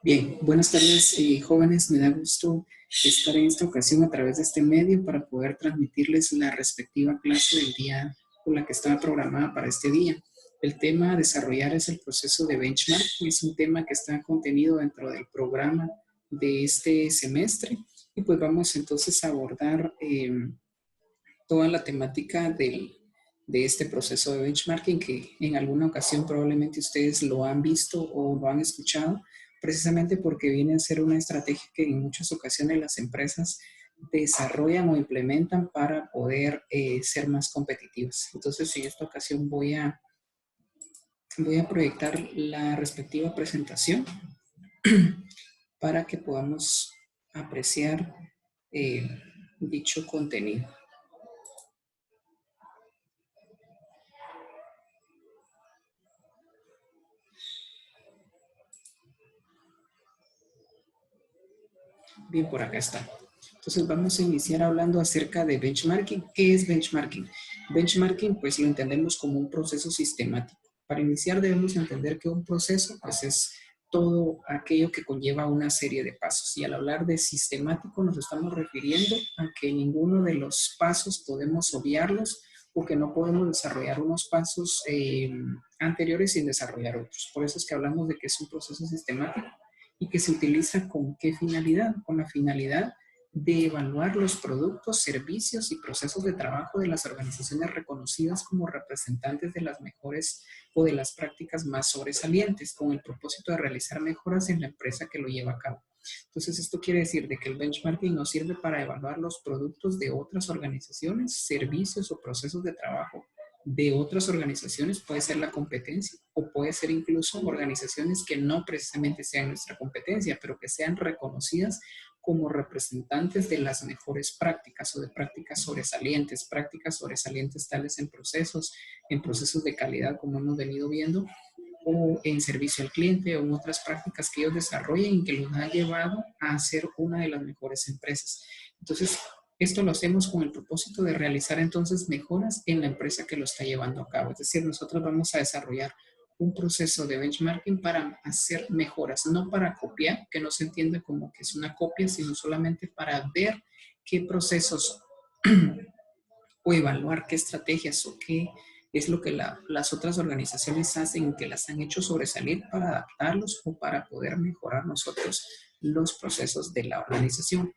Bien, buenas tardes, jóvenes. Me da gusto estar en esta ocasión a través de este medio para poder transmitirles la respectiva clase del día con la que estaba programada para este día. El tema a desarrollar es el proceso de benchmark. Es un tema que está contenido dentro del programa de este semestre y pues vamos entonces a abordar toda la temática de este proceso de benchmarking que en alguna ocasión probablemente ustedes lo han visto o lo han escuchado, precisamente porque viene a ser una estrategia que en muchas ocasiones las empresas desarrollan o implementan para poder ser más competitivas. Entonces, en esta ocasión voy a proyectar la respectiva presentación para que podamos apreciar eh, dicho contenido. Bien, por acá está. Entonces vamos a iniciar hablando acerca de benchmarking. ¿Qué es benchmarking? Benchmarking pues lo entendemos como un proceso sistemático. Para iniciar debemos entender que un proceso pues es todo aquello que conlleva una serie de pasos. Y al hablar de sistemático nos estamos refiriendo a que ninguno de los pasos podemos obviarlos o que no podemos desarrollar unos pasos anteriores sin desarrollar otros. Por eso es que hablamos de que es un proceso sistemático y que se utiliza con qué finalidad, con la finalidad de evaluar los productos, servicios y procesos de trabajo de las organizaciones reconocidas como representantes de las mejores o de las prácticas más sobresalientes, con el propósito de realizar mejoras en la empresa que lo lleva a cabo. Entonces, esto quiere decir de que el benchmarking nos sirve para evaluar los productos de otras organizaciones, servicios o procesos de trabajo de otras organizaciones, puede ser la competencia o puede ser incluso organizaciones que no precisamente sean nuestra competencia, pero que sean reconocidas como representantes de las mejores prácticas o de prácticas sobresalientes tales en procesos de calidad como hemos venido viendo, o en servicio al cliente o en otras prácticas que ellos desarrollen y que los ha llevado a ser una de las mejores empresas. Entonces, esto lo hacemos con el propósito de realizar entonces mejoras en la empresa que lo está llevando a cabo. Es decir, nosotros vamos a desarrollar un proceso de benchmarking para hacer mejoras, no para copiar, que no se entiende como que es una copia, sino solamente para ver qué procesos o evaluar qué estrategias o qué es lo que las otras organizaciones hacen y que las han hecho sobresalir para adaptarlos o para poder mejorar nosotros los procesos de la organización.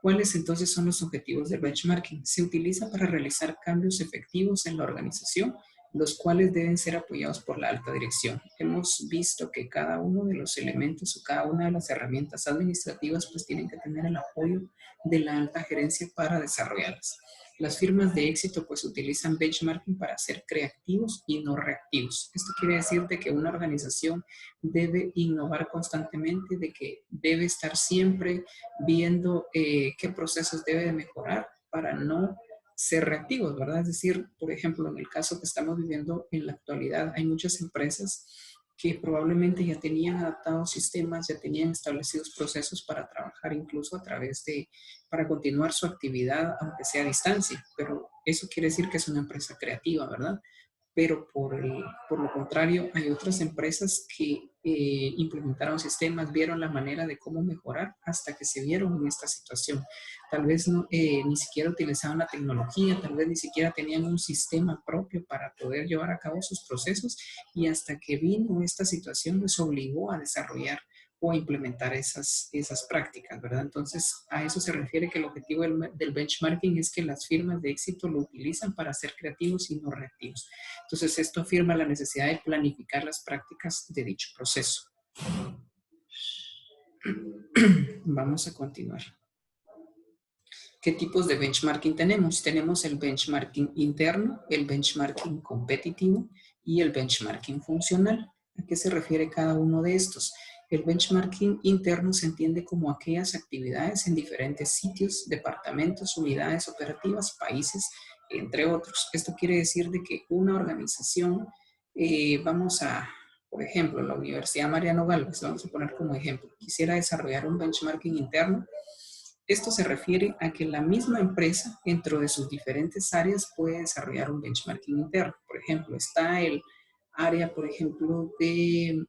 ¿Cuáles entonces son los objetivos del benchmarking? Se utiliza para realizar cambios efectivos en la organización, los cuales deben ser apoyados por la alta dirección. Hemos visto que cada uno de los elementos o cada una de las herramientas administrativas pues tienen que tener el apoyo de la alta gerencia para desarrollarlas. Las firmas de éxito pues utilizan benchmarking para ser creativos y no reactivos. Esto quiere decir de que una organización debe innovar constantemente, de que debe estar siempre viendo qué procesos debe de mejorar para no ser reactivos, ¿verdad? Es decir, por ejemplo, en el caso que estamos viviendo en la actualidad, hay muchas empresas que probablemente ya tenían adaptados sistemas, ya tenían establecidos procesos para trabajar incluso a través de, para continuar su actividad, aunque sea a distancia, pero eso quiere decir que es una empresa creativa, ¿verdad? Pero por lo contrario, hay otras empresas que implementaron sistemas, vieron la manera de cómo mejorar hasta que se vieron en esta situación. Tal vez no, ni siquiera utilizaban la tecnología, tal vez ni siquiera tenían un sistema propio para poder llevar a cabo sus procesos y hasta que vino esta situación les obligó a desarrollar o a implementar esas prácticas, ¿verdad? Entonces, a eso se refiere que el objetivo del benchmarking es que las firmas de éxito lo utilizan para ser creativos y no reactivos. Entonces, esto afirma la necesidad de planificar las prácticas de dicho proceso. Vamos a continuar. ¿Qué tipos de benchmarking tenemos? Tenemos el benchmarking interno, el benchmarking competitivo y el benchmarking funcional. ¿A qué se refiere cada uno de estos? El benchmarking interno se entiende como aquellas actividades en diferentes sitios, departamentos, unidades operativas, países, entre otros. Esto quiere decir de que una organización, por ejemplo, la Universidad Mariano Galvez, vamos a poner como ejemplo, quisiera desarrollar un benchmarking interno. Esto se refiere a que la misma empresa, dentro de sus diferentes áreas, puede desarrollar un benchmarking interno. Por ejemplo, está el área, por ejemplo, de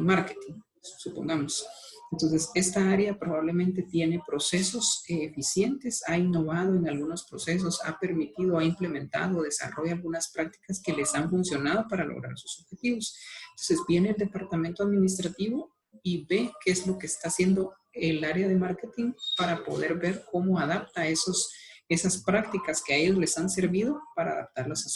marketing. supongamos. Entonces, esta área probablemente tiene procesos eficientes, ha innovado en algunos procesos, ha permitido, ha implementado, desarrolla algunas prácticas que les han funcionado para lograr sus objetivos. Entonces, viene el departamento administrativo y ve qué es lo que está haciendo el área de marketing para poder ver cómo adapta esas prácticas que a ellos les han servido para adaptarlas a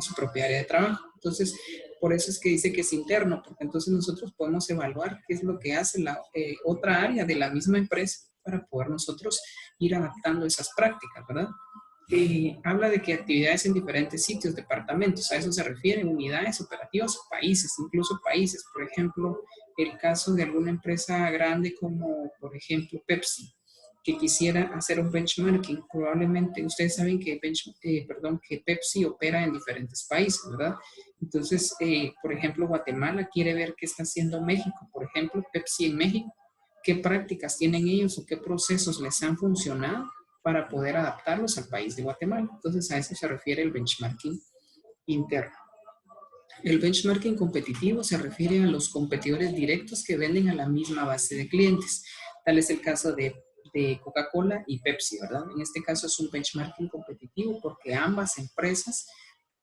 su propia área de trabajo. Entonces, por eso es que dice que es interno, porque entonces nosotros podemos evaluar qué es lo que hace la otra área de la misma empresa para poder nosotros ir adaptando esas prácticas, ¿verdad? Habla de que actividades en diferentes sitios, departamentos, a eso se refiere, unidades operativas o países, incluso países. Por ejemplo, el caso de alguna empresa grande como, por ejemplo, Pepsi, que quisiera hacer un benchmarking. Probablemente ustedes saben que, que Pepsi opera en diferentes países, ¿verdad? Entonces, por ejemplo, Guatemala quiere ver qué está haciendo México. Por ejemplo, Pepsi en México, qué prácticas tienen ellos o qué procesos les han funcionado para poder adaptarlos al país de Guatemala. Entonces, a eso se refiere el benchmarking interno. El benchmarking competitivo se refiere a los competidores directos que venden a la misma base de clientes. Tal es el caso de Coca-Cola y Pepsi, ¿verdad? En este caso es un benchmarking competitivo porque ambas empresas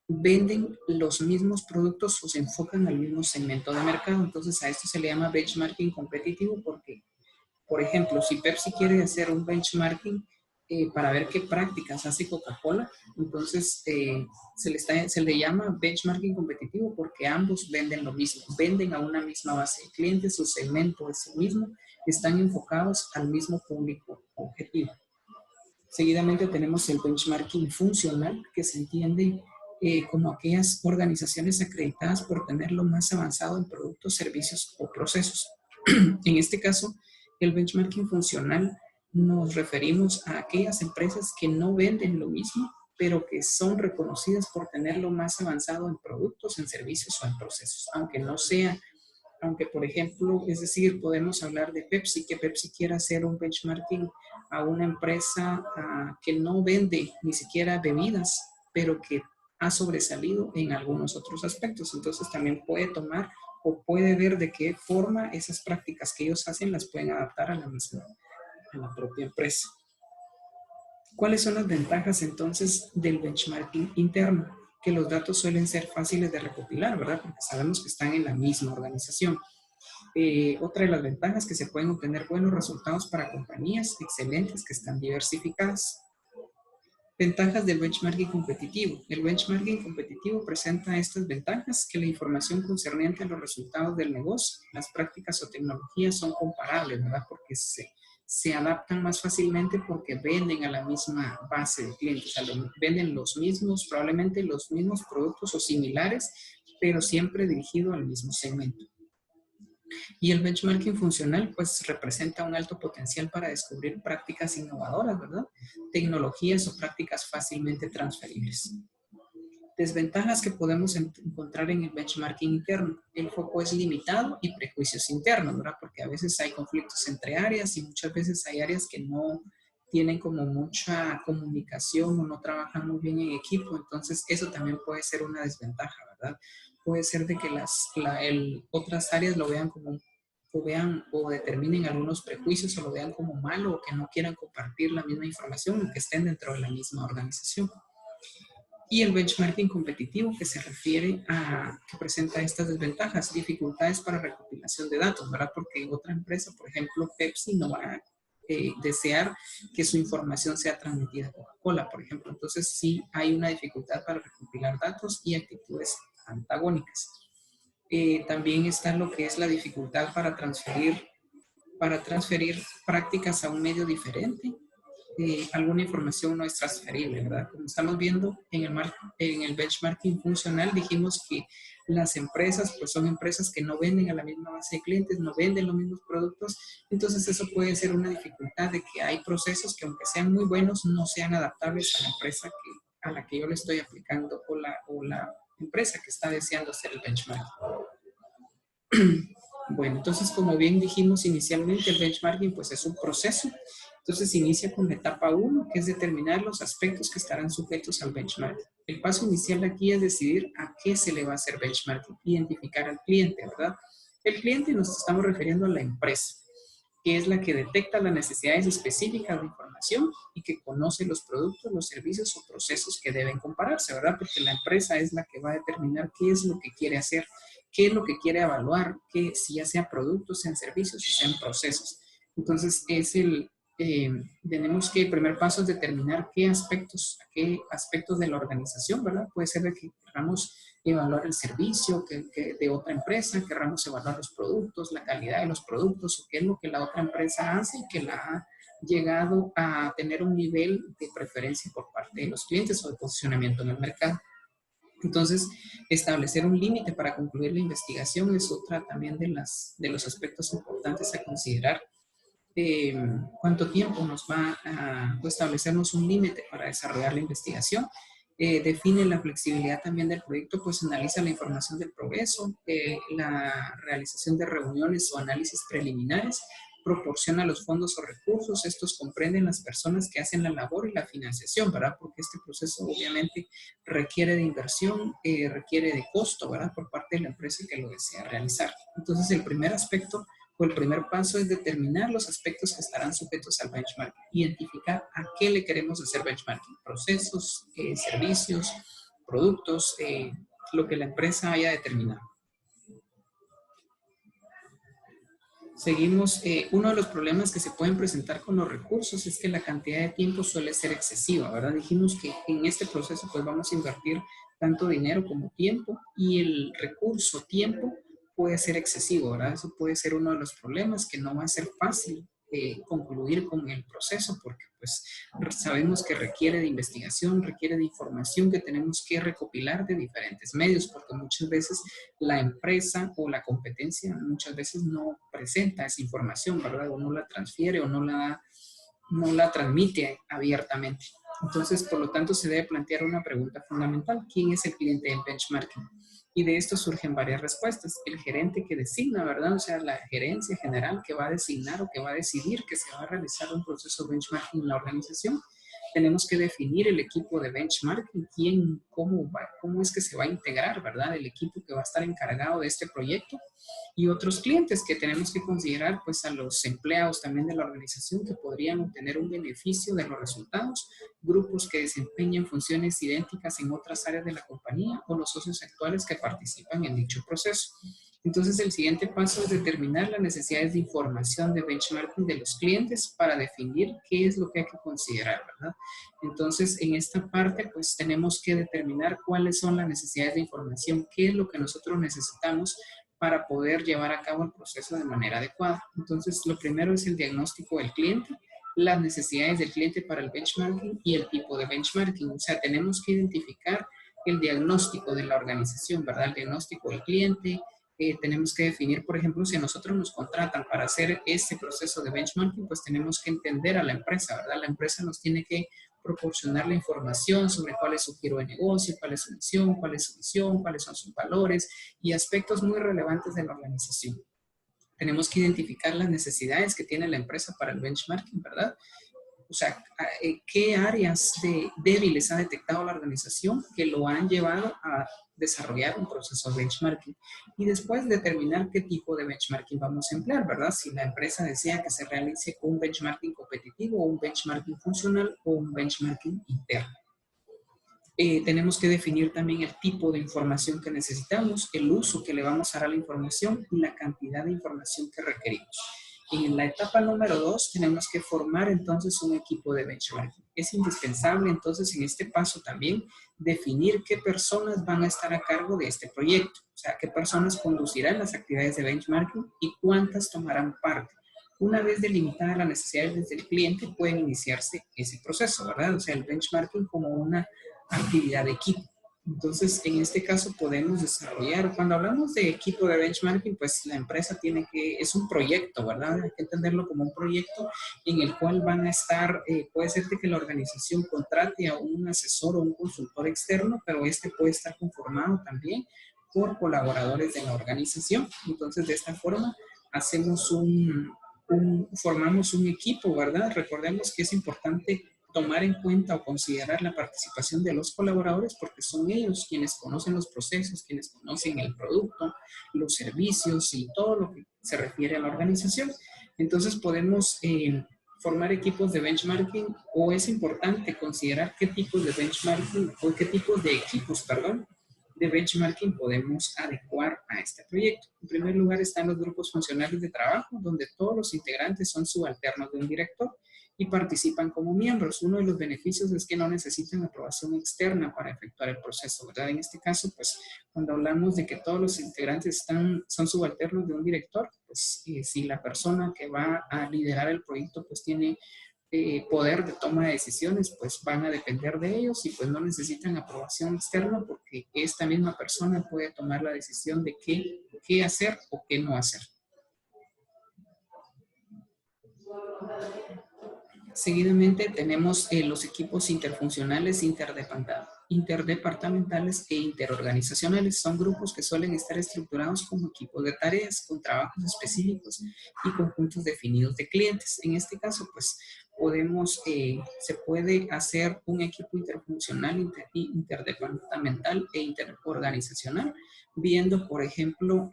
venden los mismos productos o se enfocan al mismo segmento de mercado. Entonces, a esto se le llama benchmarking competitivo porque, por ejemplo, si Pepsi quiere hacer un benchmarking para ver qué prácticas hace Coca-Cola, entonces se le llama benchmarking competitivo porque ambos venden lo mismo, venden a una misma base de clientes, su segmento es el mismo, están enfocados al mismo público objetivo. Seguidamente tenemos el benchmarking funcional, que se entiende como aquellas organizaciones acreditadas por tener lo más avanzado en productos, servicios o procesos. En este caso, el benchmarking funcional nos referimos a aquellas empresas que no venden lo mismo, pero que son reconocidas por tener lo más avanzado en productos, en servicios o en procesos, aunque por ejemplo, es decir, podemos hablar de Pepsi, que Pepsi quiera hacer un benchmarking a una empresa que no vende ni siquiera bebidas, pero que ha sobresalido en algunos otros aspectos. Entonces también puede tomar o puede ver de qué forma esas prácticas que ellos hacen las pueden adaptar a la propia empresa. ¿Cuáles son las ventajas entonces del benchmarking interno? Que los datos suelen ser fáciles de recopilar, ¿verdad? Porque sabemos que están en la misma organización. Otra de las ventajas es que se pueden obtener buenos resultados para compañías excelentes que están diversificadas. Ventajas del benchmarking competitivo. El benchmarking competitivo presenta estas ventajas: que la información concerniente a los resultados del negocio, las prácticas o tecnologías son comparables, ¿verdad? Porque se adaptan más fácilmente porque venden a la misma base de clientes, venden los mismos, probablemente los mismos productos o similares, pero siempre dirigido al mismo segmento. Y el benchmarking funcional pues representa un alto potencial para descubrir prácticas innovadoras, ¿verdad? Tecnologías o prácticas fácilmente transferibles. Desventajas que podemos encontrar en el benchmarking interno. El foco es limitado y prejuicios internos, ¿verdad? Porque a veces hay conflictos entre áreas y muchas veces hay áreas que no tienen como mucha comunicación o no trabajan muy bien en equipo. Entonces eso también puede ser una desventaja, ¿verdad? Puede ser de que otras áreas lo vean o determinen algunos prejuicios o lo vean como malo o que no quieran compartir la misma información o que estén dentro de la misma organización. Y el benchmarking competitivo, que se refiere a que presenta estas desventajas, dificultades para recopilación de datos, ¿verdad? Porque otra empresa, por ejemplo, Pepsi, no va a desear que su información sea transmitida a Coca-Cola, por ejemplo. Entonces, sí hay una dificultad para recopilar datos y actitudes antagónicas. También está lo que es la dificultad para transferir prácticas a un medio diferente. Alguna información no es transferible, ¿verdad? Como estamos viendo en el benchmarking funcional, dijimos que las empresas, pues son empresas que no venden a la misma base de clientes, no venden los mismos productos, entonces eso puede ser una dificultad de que hay procesos que aunque sean muy buenos, no sean adaptables a la empresa a la que yo le estoy aplicando o la empresa que está deseando hacer el benchmarking. Bueno, entonces como bien dijimos inicialmente, el benchmarking pues es un proceso. Entonces inicia con la etapa 1, que es determinar los aspectos que estarán sujetos al benchmarking. El paso inicial de aquí es decidir a qué se le va a hacer benchmarking, identificar al cliente, ¿verdad? El cliente nos estamos refiriendo a la empresa, que es la que detecta las necesidades específicas de información y que conoce los productos, los servicios o procesos que deben compararse, ¿verdad? Porque la empresa es la que va a determinar qué es lo que quiere hacer, qué es lo que quiere evaluar, que si ya sea productos, sean servicios o sean procesos. Entonces, tenemos que, el primer paso es determinar qué aspectos de la organización, ¿verdad? Puede ser de que queramos evaluar el servicio de otra empresa, querramos evaluar los productos, la calidad de los productos, o qué es lo que la otra empresa hace y que la ha llegado a tener un nivel de preferencia por parte de los clientes o de posicionamiento en el mercado. Entonces, establecer un límite para concluir la investigación es otra también de los aspectos importantes a considerar. Cuánto tiempo nos va a establecernos un límite para desarrollar la investigación. Define la flexibilidad también del proyecto, pues analiza la información del progreso, la realización de reuniones o análisis preliminares, proporciona los fondos o recursos. Estos comprenden las personas que hacen la labor y la financiación, ¿verdad? Porque este proceso obviamente requiere de inversión, requiere de costo, ¿verdad? Por parte de la empresa que lo desea realizar. Entonces, el primer aspecto o el primer paso es determinar los aspectos que estarán sujetos al benchmarking. Identificar a qué le queremos hacer benchmarking. Procesos, servicios, productos, lo que la empresa haya determinado. Seguimos, uno de los problemas que se pueden presentar con los recursos es que la cantidad de tiempo suele ser excesiva, ¿verdad? Dijimos que en este proceso pues vamos a invertir tanto dinero como tiempo y el recurso tiempo puede ser excesivo, ¿verdad? Eso puede ser uno de los problemas, que no va a ser fácil concluir con el proceso porque pues sabemos que requiere de investigación, requiere de información que tenemos que recopilar de diferentes medios, porque muchas veces la empresa o la competencia muchas veces no presenta esa información, ¿verdad? O no la transfiere o no la transmite abiertamente. Entonces, por lo tanto, se debe plantear una pregunta fundamental. ¿Quién es el cliente del benchmarking? Y de esto surgen varias respuestas. El gerente que designa, ¿verdad? O sea, la gerencia general que va a designar o que va a decidir que se va a realizar un proceso de benchmarking en la organización. Tenemos que definir el equipo de benchmarking, cómo es que se va a integrar, ¿verdad? El equipo que va a estar encargado de este proyecto y otros clientes que tenemos que considerar, pues a los empleados también de la organización que podrían obtener un beneficio de los resultados, grupos que desempeñan funciones idénticas en otras áreas de la compañía o los socios actuales que participan en dicho proceso. Entonces, el siguiente paso es determinar las necesidades de información de benchmarking de los clientes para definir qué es lo que hay que considerar, ¿verdad? Entonces, en esta parte, pues tenemos que determinar cuáles son las necesidades de información, qué es lo que nosotros necesitamos para poder llevar a cabo el proceso de manera adecuada. Entonces, lo primero es el diagnóstico del cliente, las necesidades del cliente para el benchmarking y el tipo de benchmarking. O sea, tenemos que identificar el diagnóstico de la organización, ¿verdad? El diagnóstico del cliente. Tenemos que definir, por ejemplo, si a nosotros nos contratan para hacer este proceso de benchmarking, pues tenemos que entender a la empresa, ¿verdad? La empresa nos tiene que proporcionar la información sobre cuál es su giro de negocio, cuál es su misión, cuál es su visión, cuáles son sus valores y aspectos muy relevantes de la organización. Tenemos que identificar las necesidades que tiene la empresa para el benchmarking, ¿verdad? O sea, qué áreas débiles ha detectado la organización que lo han llevado a desarrollar un proceso de benchmarking y después determinar qué tipo de benchmarking vamos a emplear, ¿verdad? Si la empresa desea que se realice un benchmarking competitivo, un benchmarking funcional o un benchmarking interno. Tenemos que definir también el tipo de información que necesitamos, el uso que le vamos a dar a la información y la cantidad de información que requerimos. En la etapa número 2 tenemos que formar entonces un equipo de benchmarking. Es indispensable entonces en este paso también definir qué personas van a estar a cargo de este proyecto. O sea, qué personas conducirán las actividades de benchmarking y cuántas tomarán parte. Una vez delimitada las necesidades del cliente, puede iniciarse ese proceso, ¿verdad? O sea, el benchmarking como una actividad de equipo. Entonces, en este caso podemos desarrollar, cuando hablamos de equipo de benchmarking, pues la empresa es un proyecto, ¿verdad? Hay que entenderlo como un proyecto en el cual van a estar, puede ser que la organización contrate a un asesor o un consultor externo, pero este puede estar conformado también por colaboradores de la organización. Entonces, de esta forma, formamos un equipo, ¿verdad? Recordemos que es importante tomar en cuenta o considerar la participación de los colaboradores porque son ellos quienes conocen los procesos, quienes conocen el producto, los servicios y todo lo que se refiere a la organización. Entonces podemos formar equipos de benchmarking o es importante considerar qué tipos de benchmarking o qué tipos de equipos, perdón, de benchmarking podemos adecuar a este proyecto. En primer lugar están los grupos funcionales de trabajo, donde todos los integrantes son subalternos de un director y participan como miembros. Uno de los beneficios es que no necesitan aprobación externa para efectuar el proceso, ¿verdad? En este caso, pues, cuando hablamos de que todos los integrantes son subalternos de un director, pues, si la persona que va a liderar el proyecto, pues, tiene poder de toma de decisiones, pues van a depender de ellos y pues no necesitan aprobación externa porque esta misma persona puede tomar la decisión de qué hacer o qué no hacer. Seguidamente tenemos los equipos interfuncionales, interdepartamentales e interorganizacionales. Son grupos que suelen estar estructurados como equipos de tareas con trabajos específicos y conjuntos definidos de clientes. En este caso, pues se puede hacer un equipo interfuncional, interdepartamental e interorganizacional, viendo, por ejemplo,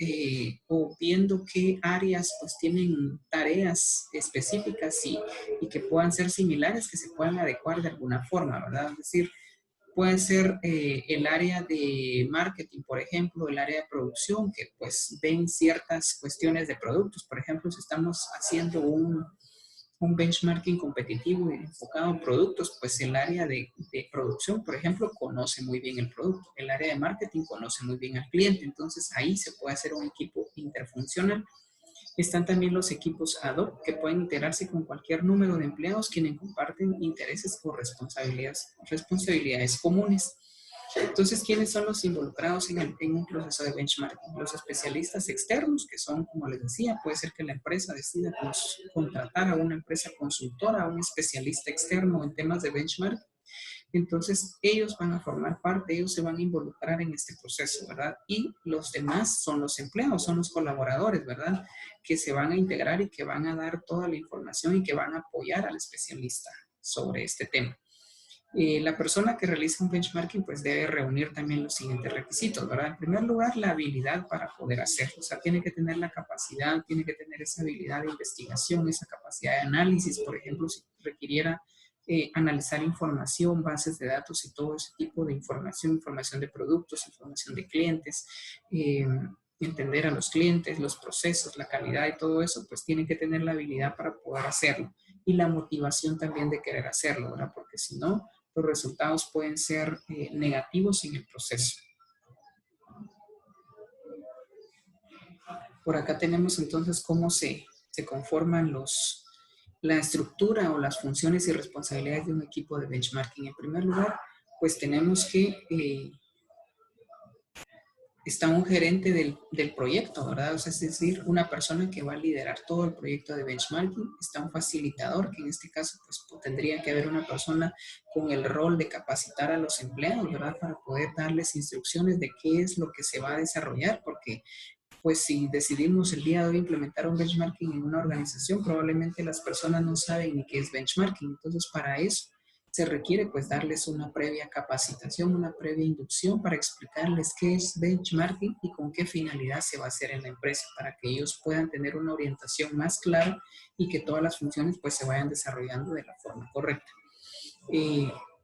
o viendo qué áreas pues tienen tareas específicas y que puedan ser similares, que se puedan adecuar de alguna forma, ¿verdad? Es decir, puede ser el área de marketing, por ejemplo, el área de producción, que pues ven ciertas cuestiones de productos. Por ejemplo, si estamos haciendo un benchmarking competitivo y enfocado en productos, pues el área de producción, por ejemplo, conoce muy bien el producto. El área de marketing conoce muy bien al cliente. Entonces, ahí se puede hacer un equipo interfuncional. Están también los equipos ad hoc que pueden integrarse con cualquier número de empleados quienes comparten intereses o responsabilidades comunes. Entonces, ¿quiénes son los involucrados en un proceso de benchmarking? Los especialistas externos, que son, como les decía, puede ser que la empresa decida contratar a una empresa consultora, a un especialista externo en temas de benchmarking. Entonces, ellos van a formar parte, ellos se van a involucrar en este proceso, ¿verdad? Y los demás son los empleados, son los colaboradores, ¿verdad? Que se van a integrar y que van a dar toda la información y que van a apoyar al especialista sobre este tema. La persona que realiza un benchmarking pues debe reunir también los siguientes requisitos, ¿verdad? En primer lugar, la habilidad para poder hacerlo. O sea, tiene que tener la capacidad, tiene que tener esa habilidad de investigación, esa capacidad de análisis, por ejemplo, si requiriera analizar información, bases de datos y todo ese tipo de información, información de productos, información de clientes, entender a los clientes, los procesos, la calidad y todo eso, pues tienen que tener la habilidad para poder hacerlo y la motivación también de querer hacerlo, ¿verdad? Porque si no, los resultados pueden ser negativos en el proceso. Por acá tenemos entonces cómo se conforman la estructura o las funciones y responsabilidades de un equipo de benchmarking. En primer lugar, pues tenemos que está un gerente del proyecto, ¿verdad? O sea, es decir, una persona que va a liderar todo el proyecto de benchmarking. Está un facilitador, que en este caso pues tendría que haber una persona con el rol de capacitar a los empleados, ¿verdad? Para poder darles instrucciones de qué es lo que se va a desarrollar, porque pues si decidimos el día de hoy implementar un benchmarking en una organización, probablemente las personas no saben ni qué es benchmarking. Entonces, para eso se requiere pues darles una previa capacitación, una previa inducción para explicarles qué es benchmarking y con qué finalidad se va a hacer en la empresa, para que ellos puedan tener una orientación más clara y que todas las funciones pues se vayan desarrollando de la forma correcta.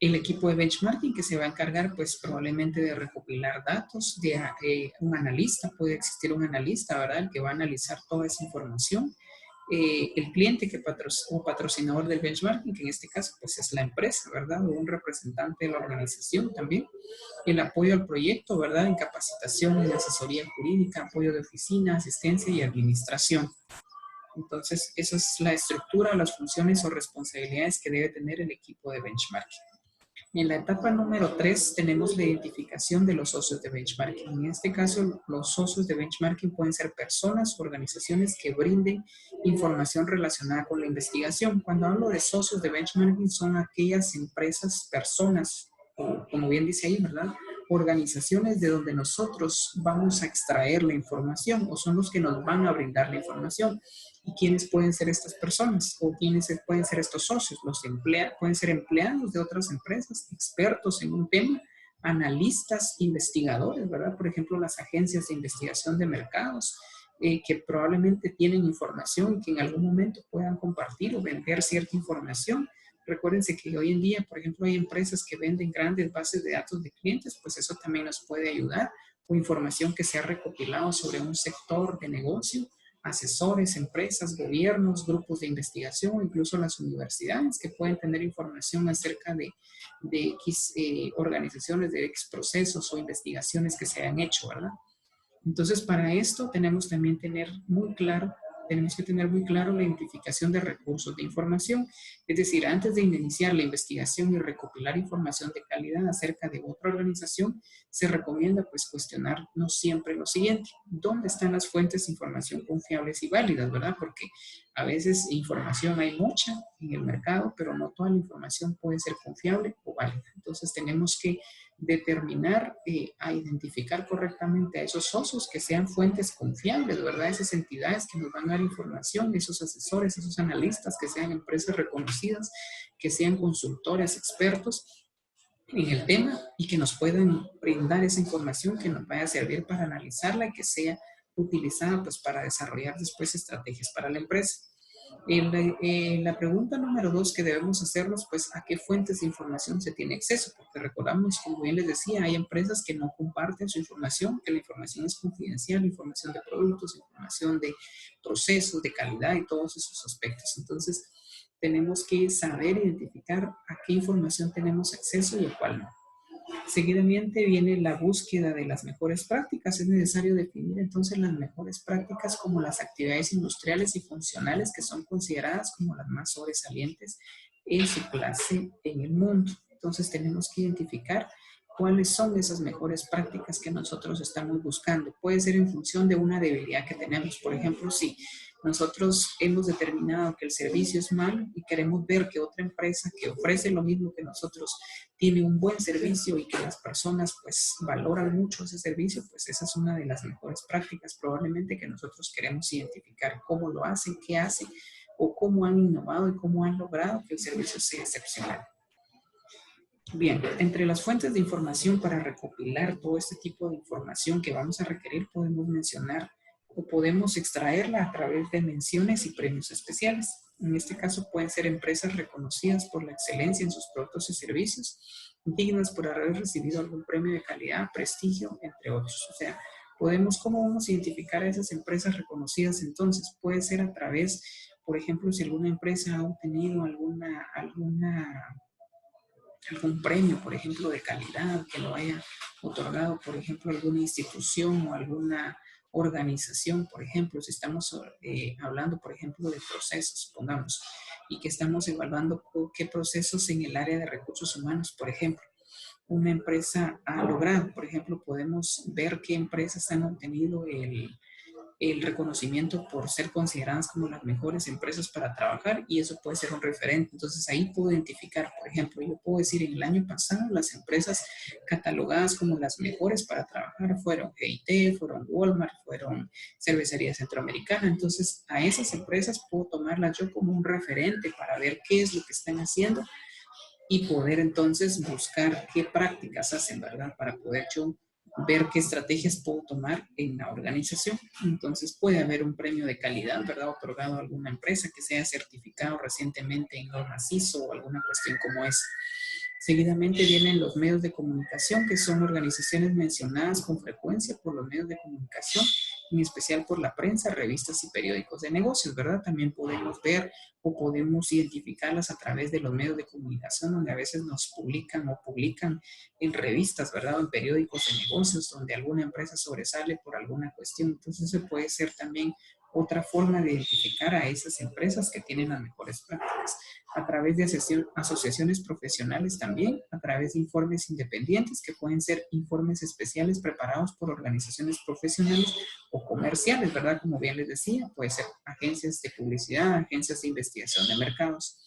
El equipo de benchmarking que se va a encargar pues probablemente de recopilar datos, de un analista, puede existir un analista, ¿verdad? El que va a analizar toda esa información. El cliente o patrocinador del benchmarking, que en este caso pues es la empresa, ¿verdad? O un representante de la organización también. El apoyo al proyecto, ¿verdad? En capacitación, en asesoría jurídica, apoyo de oficina, asistencia y administración. Entonces, esa es la estructura, las funciones o responsabilidades que debe tener el equipo de benchmarking. En la etapa número 3 tenemos la identificación de los socios de benchmarking. En este caso, los socios de benchmarking pueden ser personas o organizaciones que brinden información relacionada con la investigación. Cuando hablo de socios de benchmarking, son aquellas empresas, personas, o como bien dice ahí, ¿verdad? organizaciones de donde nosotros vamos a extraer la información o son los que nos van a brindar la información. ¿Y quiénes pueden ser estas personas? ¿O quiénes pueden ser estos socios? Pueden ser empleados de otras empresas, expertos en un tema, analistas, investigadores, ¿verdad? Por ejemplo, las agencias de investigación de mercados, que probablemente tienen información que en algún momento puedan compartir o vender cierta información. Recuérdense que hoy en día, por ejemplo, hay empresas que venden grandes bases de datos de clientes, pues eso también nos puede ayudar, o información que se ha recopilado sobre un sector de negocio, asesores, empresas, gobiernos, grupos de investigación, incluso las universidades que pueden tener información acerca de X organizaciones, de X procesos o investigaciones que se han hecho, ¿verdad? Entonces, para esto tenemos también tenemos que tener muy claro la identificación de recursos de información. Es decir, antes de iniciar la investigación y recopilar información de calidad acerca de otra organización, se recomienda pues cuestionarnos siempre lo siguiente: ¿dónde están las fuentes de información confiables y válidas, verdad? Porque a veces información hay mucha en el mercado, pero no toda la información puede ser confiable o válida. Entonces tenemos que determinar, a identificar correctamente a esos socios que sean fuentes confiables, ¿verdad? Esas entidades que nos van a dar información, esos asesores, esos analistas, que sean empresas reconocidas, que sean consultores, expertos en el tema y que nos puedan brindar esa información que nos vaya a servir para analizarla y que sea utilizada pues para desarrollar después estrategias para la empresa. La pregunta número 2 que debemos hacernos, pues, ¿a qué fuentes de información se tiene acceso? Porque recordamos, como bien les decía, hay empresas que no comparten su información, que la información es confidencial, información de productos, información de procesos, de calidad y todos esos aspectos. Entonces, tenemos que saber identificar a qué información tenemos acceso y a cuál no. Seguidamente viene la búsqueda de las mejores prácticas. Es necesario definir entonces las mejores prácticas como las actividades industriales y funcionales que son consideradas como las más sobresalientes en su clase en el mundo. Entonces tenemos que identificar cuáles son esas mejores prácticas que nosotros estamos buscando. Puede ser en función de una debilidad que tenemos. Por ejemplo, si nosotros hemos determinado que el servicio es malo y queremos ver que otra empresa que ofrece lo mismo que nosotros tiene un buen servicio y que las personas pues valoran mucho ese servicio, pues esa es una de las mejores prácticas probablemente que nosotros queremos identificar: cómo lo hacen, qué hacen o cómo han innovado y cómo han logrado que el servicio sea excepcional. Bien, entre las fuentes de información para recopilar todo este tipo de información que vamos a requerir, podemos mencionar o podemos extraerla a través de menciones y premios especiales. En este caso pueden ser empresas reconocidas por la excelencia en sus productos y servicios, dignas por haber recibido algún premio de calidad, prestigio, entre otros. O sea, ¿cómo vamos a identificar a esas empresas reconocidas? Entonces, puede ser a través, por ejemplo, si alguna empresa ha obtenido algún premio, por ejemplo, de calidad que lo haya otorgado, por ejemplo, alguna institución o alguna organización. Por ejemplo, si estamos hablando, por ejemplo, de procesos, pongamos, y que estamos evaluando qué procesos en el área de recursos humanos, por ejemplo, una empresa ha logrado. Por ejemplo, podemos ver qué empresas han obtenido el reconocimiento por ser consideradas como las mejores empresas para trabajar, y eso puede ser un referente. Entonces ahí puedo identificar, por ejemplo, yo puedo decir en el año pasado las empresas catalogadas como las mejores para trabajar fueron G&T, fueron Walmart, fueron Cervecería Centroamericana. Entonces a esas empresas puedo tomarlas yo como un referente para ver qué es lo que están haciendo y poder entonces buscar qué prácticas hacen, ¿verdad? Para poder yo ver qué estrategias puedo tomar en la organización. Entonces puede haber un premio de calidad, ¿verdad? Otorgado a alguna empresa que sea certificado recientemente en normas ISO o alguna cuestión como esa. Seguidamente vienen los medios de comunicación, que son organizaciones mencionadas con frecuencia por los medios de comunicación, en especial por la prensa, revistas y periódicos de negocios, ¿verdad? También podemos ver o podemos identificarlas a través de los medios de comunicación, donde a veces nos publican en revistas, ¿verdad? O en periódicos de negocios, donde alguna empresa sobresale por alguna cuestión. Entonces, eso puede ser también otra forma de identificar a esas empresas que tienen las mejores prácticas, a través de asociaciones profesionales también, a través de informes independientes que pueden ser informes especiales preparados por organizaciones profesionales o comerciales, ¿verdad? Como bien les decía, puede ser agencias de publicidad, agencias de investigación de mercados.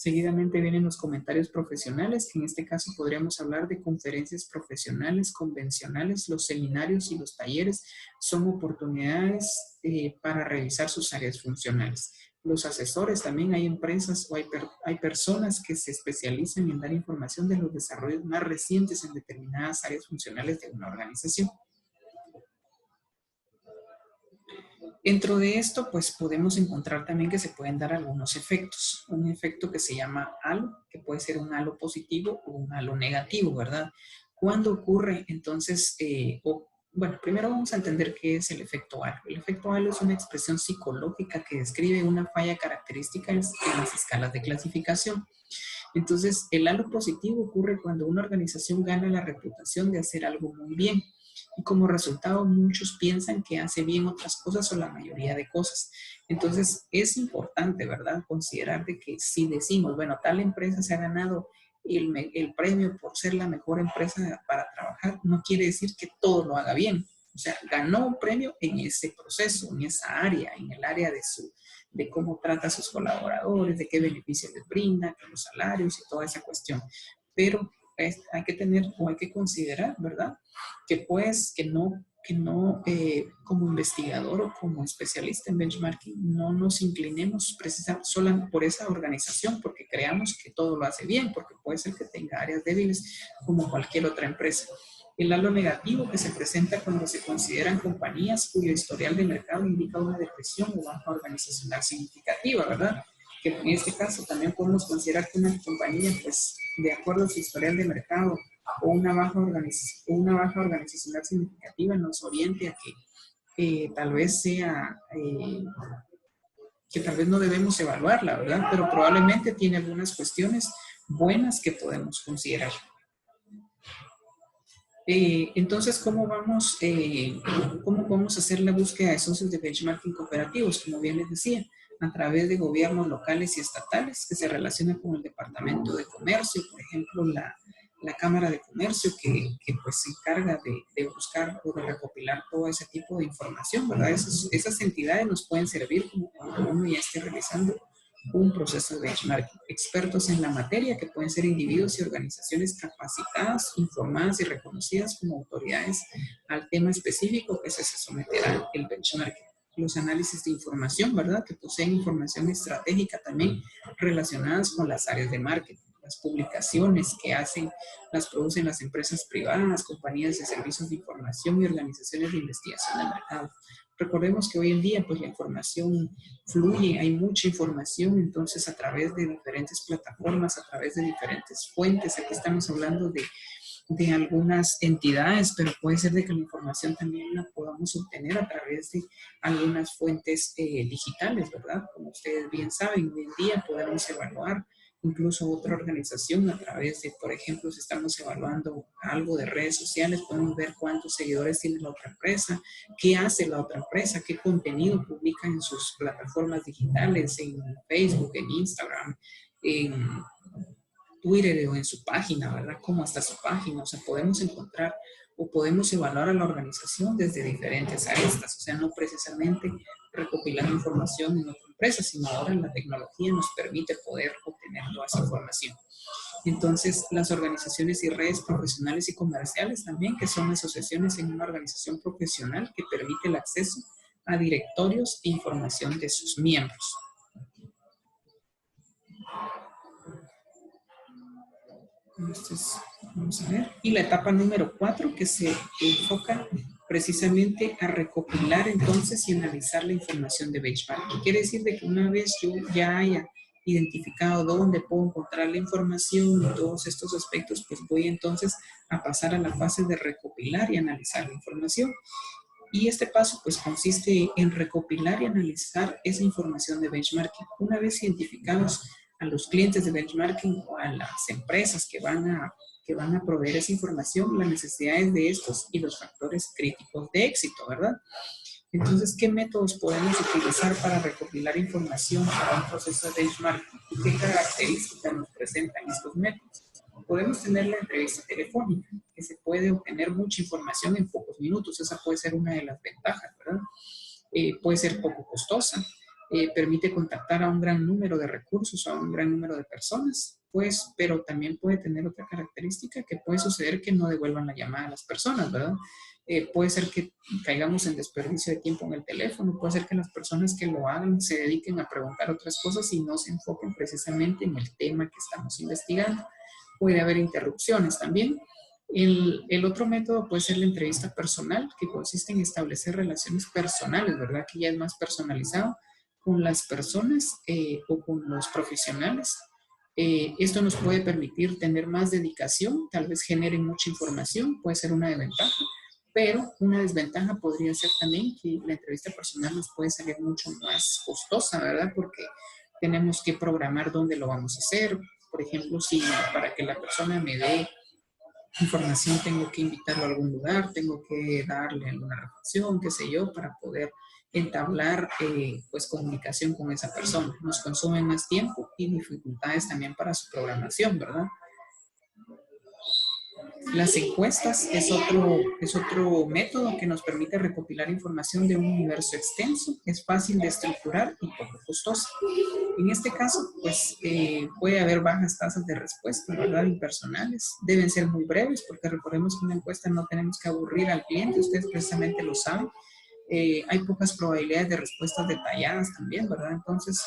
Seguidamente vienen los comentarios profesionales, que en este caso podríamos hablar de conferencias profesionales, convencionales, los seminarios y los talleres son oportunidades para revisar sus áreas funcionales. Los asesores, también hay empresas o hay personas que se especializan en dar información de los desarrollos más recientes en determinadas áreas funcionales de una organización. Dentro de esto, pues podemos encontrar también que se pueden dar algunos efectos. Un efecto que se llama halo, que puede ser un halo positivo o un halo negativo, ¿verdad? ¿Cuándo ocurre? Entonces, bueno, primero vamos a entender qué es el efecto halo. El efecto halo es una expresión psicológica que describe una falla característica en las escalas de clasificación. Entonces, el halo positivo ocurre cuando una organización gana la reputación de hacer algo muy bien. Y como resultado, muchos piensan que hace bien otras cosas o la mayoría de cosas. Entonces, es importante, ¿verdad?, considerar de que si decimos, bueno, tal empresa se ha ganado el premio por ser la mejor empresa para trabajar, no quiere decir que todo lo haga bien. O sea, ganó un premio en ese proceso, en esa área, en el área de cómo trata a sus colaboradores, de qué beneficios les brinda, de los salarios y toda esa cuestión. Pero hay que tener o hay que considerar, ¿verdad?, que pues que no como investigador o como especialista en benchmarking no nos inclinemos precisamente solo por esa organización porque creamos que todo lo hace bien, porque puede ser que tenga áreas débiles como cualquier otra empresa. El halo negativo que se presenta cuando se consideran compañías cuyo historial de mercado indica una depresión o baja organizacional significativa, ¿verdad? Que en este caso también podemos considerar que una compañía, pues, de acuerdo a su historial de mercado o una baja organizacional significativa nos oriente a que tal vez que tal vez no debemos evaluarla, ¿verdad? Pero probablemente tiene algunas cuestiones buenas que podemos considerar. Entonces, ¿cómo vamos a hacer la búsqueda de socios de benchmarking cooperativos? Como bien les decía, a través de gobiernos locales y estatales que se relacionan con el Departamento de Comercio, por ejemplo, la Cámara de Comercio que pues se encarga de buscar o de recopilar todo ese tipo de información, ¿verdad? Esas entidades nos pueden servir como cuando uno ya esté realizando un proceso de benchmarking. Expertos en la materia que pueden ser individuos y organizaciones capacitadas, informadas y reconocidas como autoridades al tema específico que se someterá el benchmarking. Los análisis de información, ¿verdad?, que poseen información estratégica también relacionadas con las áreas de marketing. Las publicaciones que las producen las empresas privadas, compañías de servicios de información y organizaciones de investigación del mercado. Recordemos que hoy en día pues la información fluye, hay mucha información, entonces a través de diferentes plataformas, a través de diferentes fuentes, aquí estamos hablando de algunas entidades, pero puede ser de que la información también la podamos obtener a través de algunas fuentes digitales, ¿verdad? Como ustedes bien saben, hoy en día podemos evaluar incluso otra organización a través de, por ejemplo, si estamos evaluando algo de redes sociales, podemos ver cuántos seguidores tiene la otra empresa, qué hace la otra empresa, qué contenido publica en sus plataformas digitales, en Facebook, en Instagram, en Twitter o en su página, ¿verdad? Cómo está su página. O sea, podemos encontrar o podemos evaluar a la organización desde diferentes aristas. O sea, no precisamente recopilar información en otra empresa, sino ahora la tecnología nos permite poder obtener toda esa información. Entonces, las organizaciones y redes profesionales y comerciales también, que son asociaciones en una organización profesional que permite el acceso a directorios e información de sus miembros. Entonces, vamos a ver. Y la etapa número 4, que se enfoca precisamente a recopilar entonces y analizar la información de benchmarking. Quiere decir de que una vez yo ya haya identificado dónde puedo encontrar la información y todos estos aspectos, pues voy entonces a pasar a la fase de recopilar y analizar la información. Y este paso pues consiste en recopilar y analizar esa información de benchmarking. Una vez identificados a los clientes de benchmarking o a las empresas que van a proveer esa información, las necesidades de estos y los factores críticos de éxito, ¿verdad? Entonces, ¿qué métodos podemos utilizar para recopilar información para un proceso de benchmarking? ¿Y qué características nos presentan estos métodos? Podemos tener la entrevista telefónica, que se puede obtener mucha información en pocos minutos. Esa puede ser una de las ventajas, ¿verdad? Puede ser poco costosa. permite contactar a un gran número de recursos, a un gran número de personas, pues, pero también puede tener otra característica que puede suceder que no devuelvan la llamada a las personas, ¿verdad? Puede ser que caigamos en desperdicio de tiempo en el teléfono, puede ser que las personas que lo hagan se dediquen a preguntar otras cosas y no se enfoquen precisamente en el tema que estamos investigando. Puede haber interrupciones también. El otro método puede ser la entrevista personal, que consiste en establecer relaciones personales, ¿verdad? Que ya es más personalizado con las personas o con los profesionales. Esto nos puede permitir tener más dedicación, tal vez genere mucha información, puede ser una desventaja, pero una desventaja podría ser también que la entrevista personal nos puede salir mucho más costosa, ¿verdad? Porque tenemos que programar dónde lo vamos a hacer. Por ejemplo, si para que la persona me dé información tengo que invitarlo a algún lugar, tengo que darle alguna reflexión, qué sé yo, para poder entablar pues comunicación con esa persona. Nos consume más tiempo y dificultades también para su programación, ¿verdad? Las encuestas es otro método que nos permite recopilar información de un universo extenso, es fácil de estructurar y poco costoso. En este caso, pues puede haber bajas tasas de respuesta, ¿verdad? Impersonales. Deben ser muy breves porque recordemos que una encuesta no tenemos que aburrir al cliente, ustedes precisamente lo saben. Hay pocas probabilidades de respuestas detalladas también, ¿verdad? Entonces,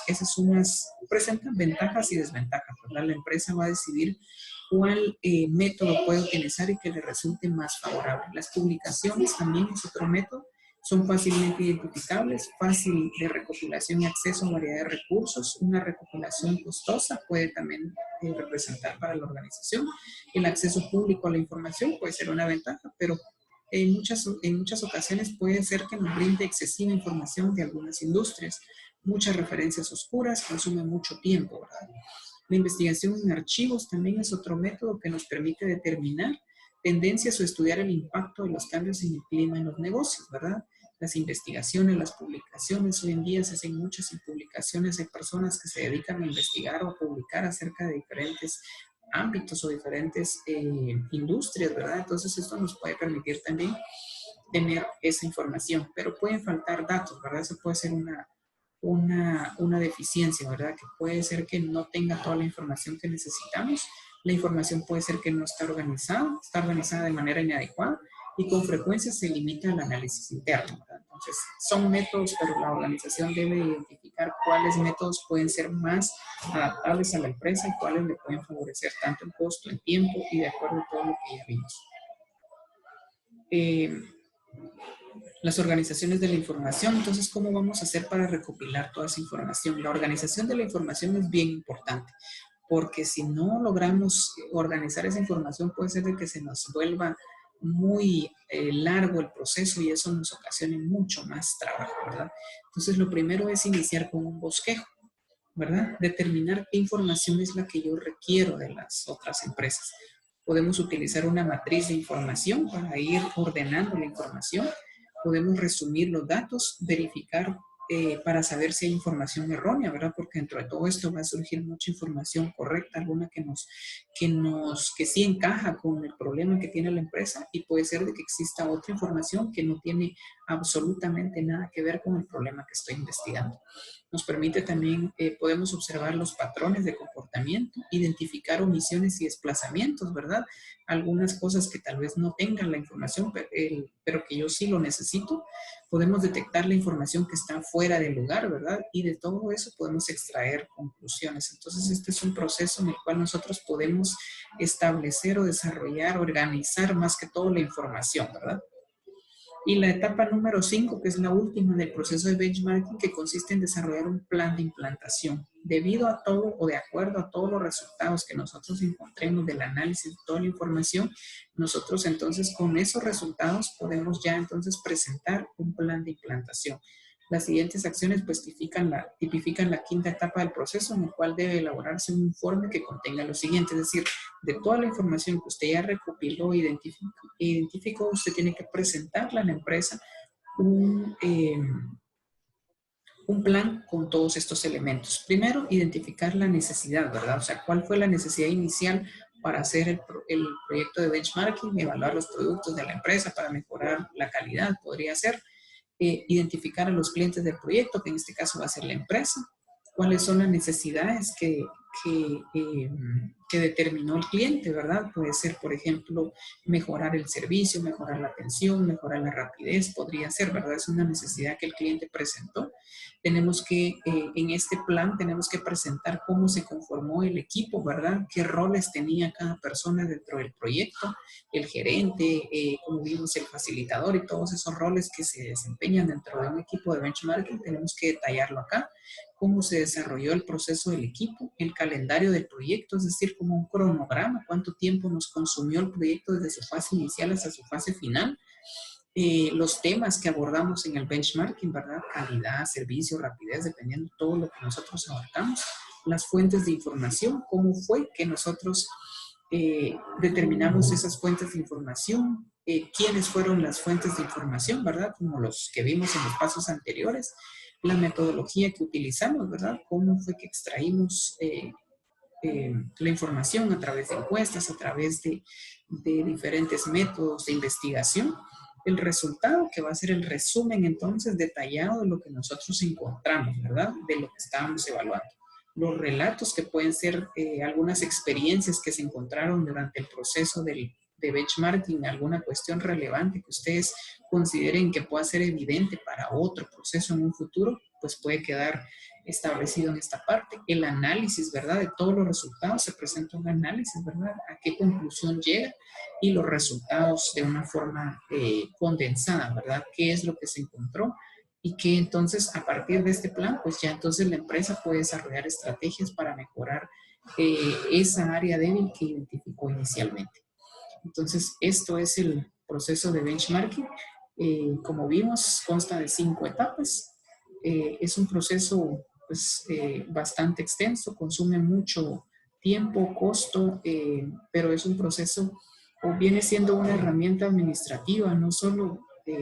presentan ventajas y desventajas, ¿verdad? La empresa va a decidir cuál método puede utilizar y que le resulte más favorable. Las publicaciones también es otro método, son fácilmente identificables, fácil de recopilación y acceso a variedad de recursos. Una recopilación costosa puede también representar para la organización. El acceso público a la información puede ser una ventaja, pero en muchas ocasiones puede ser que nos brinde excesiva información de algunas industrias. Muchas referencias oscuras, consume mucho tiempo, ¿verdad? La investigación en archivos también es otro método que nos permite determinar tendencias o estudiar el impacto de los cambios en el clima en los negocios, ¿verdad? Las investigaciones, las publicaciones, hoy en día se hacen muchas publicaciones, hay personas que se dedican a investigar o a publicar acerca de diferentes ámbitos o diferentes industrias, ¿verdad? Entonces esto nos puede permitir también tener esa información, pero pueden faltar datos, ¿verdad? Eso puede ser una deficiencia, ¿verdad? Que puede ser que no tenga toda la información que necesitamos. La información puede ser que no está organizada de manera inadecuada y con frecuencia se limita al análisis interno, ¿verdad? Entonces, son métodos, pero la organización debe identificar cuáles métodos pueden ser más adaptables a la empresa y cuáles le pueden favorecer tanto en costo, en tiempo y de acuerdo a todo lo que ya vimos. Las organizaciones de la información. Entonces, ¿cómo vamos a hacer para recopilar toda esa información? La organización de la información es bien importante, porque si no logramos organizar esa información, puede ser de que se nos vuelva muy largo el proceso y eso nos ocasione mucho más trabajo, ¿verdad? Entonces, lo primero es iniciar con un bosquejo, ¿verdad? Determinar qué información es la que yo requiero de las otras empresas. Podemos utilizar una matriz de información para ir ordenando la información. Podemos resumir los datos, verificar para saber si hay información errónea, ¿verdad? Porque dentro de todo esto va a surgir mucha información correcta, alguna que sí encaja con el problema que tiene la empresa y puede ser de que exista otra información que no tiene absolutamente nada que ver con el problema que estoy investigando. Nos permite también, podemos observar los patrones de comportamiento, identificar omisiones y desplazamientos, ¿verdad? Algunas cosas que tal vez no tengan la información, pero que yo sí lo necesito. Podemos detectar la información que está fuera del lugar, ¿verdad? Y de todo eso podemos extraer conclusiones. Entonces, este es un proceso en el cual nosotros podemos establecer o desarrollar, organizar más que todo la información, ¿verdad? Y la etapa número 5, que es la última del proceso de benchmarking, que consiste en desarrollar un plan de implantación. Debido a todo o de acuerdo a todos los resultados que nosotros encontremos del análisis de toda la información, nosotros entonces con esos resultados podemos ya entonces presentar un plan de implantación. Las siguientes acciones pues tipifican la quinta etapa del proceso en el cual debe elaborarse un informe que contenga lo siguiente, es decir, de toda la información que usted ya recopiló e identificó, usted tiene que presentarle a la empresa un plan con todos estos elementos. Primero, identificar la necesidad, ¿verdad? O sea, ¿cuál fue la necesidad inicial para hacer el proyecto de benchmarking, evaluar los productos de la empresa para mejorar la calidad, podría ser? identificar a los clientes del proyecto, que en este caso va a ser la empresa, cuáles son las necesidades que determinó el cliente, ¿verdad? Puede ser, por ejemplo, mejorar el servicio, mejorar la atención, mejorar la rapidez, podría ser, ¿verdad? Es una necesidad que el cliente presentó. Tenemos que, en este plan, tenemos que presentar cómo se conformó el equipo, ¿verdad? Qué roles tenía cada persona dentro del proyecto, el gerente, como vimos, el facilitador y todos esos roles que se desempeñan dentro de un equipo de benchmarking, tenemos que detallarlo acá. Cómo se desarrolló el proceso del equipo, el calendario del proyecto, es decir, como un cronograma, cuánto tiempo nos consumió el proyecto desde su fase inicial hasta su fase final, los temas que abordamos en el benchmarking, ¿verdad? Calidad, servicio, rapidez, dependiendo de todo lo que nosotros abarcamos, las fuentes de información, cómo fue que nosotros determinamos esas fuentes de información, quiénes fueron las fuentes de información, ¿verdad? Como los que vimos en los pasos anteriores, la metodología que utilizamos, ¿verdad? Cómo fue que extraímos la información a través de encuestas, a través de diferentes métodos de investigación. El resultado, que va a ser el resumen entonces detallado de lo que nosotros encontramos, ¿verdad? De lo que estábamos evaluando. Los relatos que pueden ser algunas experiencias que se encontraron durante el proceso de benchmarking, alguna cuestión relevante que ustedes consideren que pueda ser evidente para otro proceso en un futuro, pues puede quedar establecido en esta parte. El análisis, ¿verdad? De todos los resultados, se presenta un análisis, ¿verdad? A qué conclusión llega y los resultados de una forma condensada, ¿verdad? ¿Qué es lo que se encontró? Y que entonces a partir de este plan, pues ya entonces la empresa puede desarrollar estrategias para mejorar esa área débil que identificó inicialmente. Entonces, esto es el proceso de benchmarking. Como vimos, consta de 5 etapas. Es un proceso pues, bastante extenso, consume mucho tiempo, costo, pero es un proceso o viene siendo una herramienta administrativa, no solo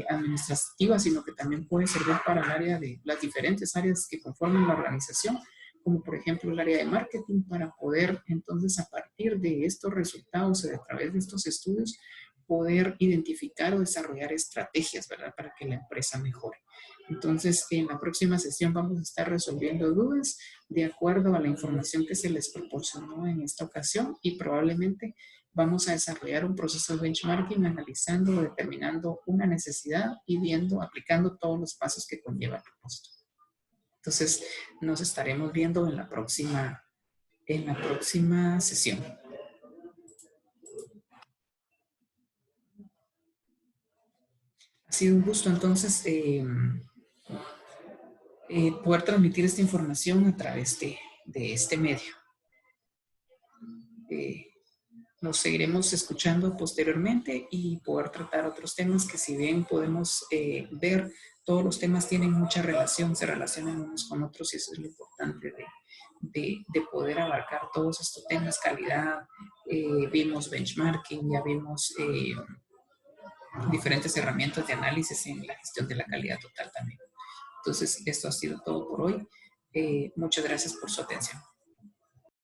administrativa, sino que también puede servir para el área de las diferentes áreas que conforman la organización, como por ejemplo el área de marketing, para poder entonces a partir de estos resultados y a través de estos estudios poder identificar o desarrollar estrategias, ¿verdad? Para que la empresa mejore. Entonces, en la próxima sesión vamos a estar resolviendo dudas de acuerdo a la información que se les proporcionó en esta ocasión y probablemente vamos a desarrollar un proceso de benchmarking analizando, determinando una necesidad y viendo, aplicando todos los pasos que conlleva el propósito. Entonces, nos estaremos viendo en la próxima sesión. Ha sido un gusto entonces poder transmitir esta información a través de este medio. Nos seguiremos escuchando posteriormente y poder tratar otros temas que si bien podemos ver, todos los temas tienen mucha relación, se relacionan unos con otros y eso es lo importante de poder abarcar todos estos temas, calidad, vimos benchmarking, ya vimos diferentes herramientas de análisis en la gestión de la calidad total también. Entonces, esto ha sido todo por hoy. Muchas gracias por su atención.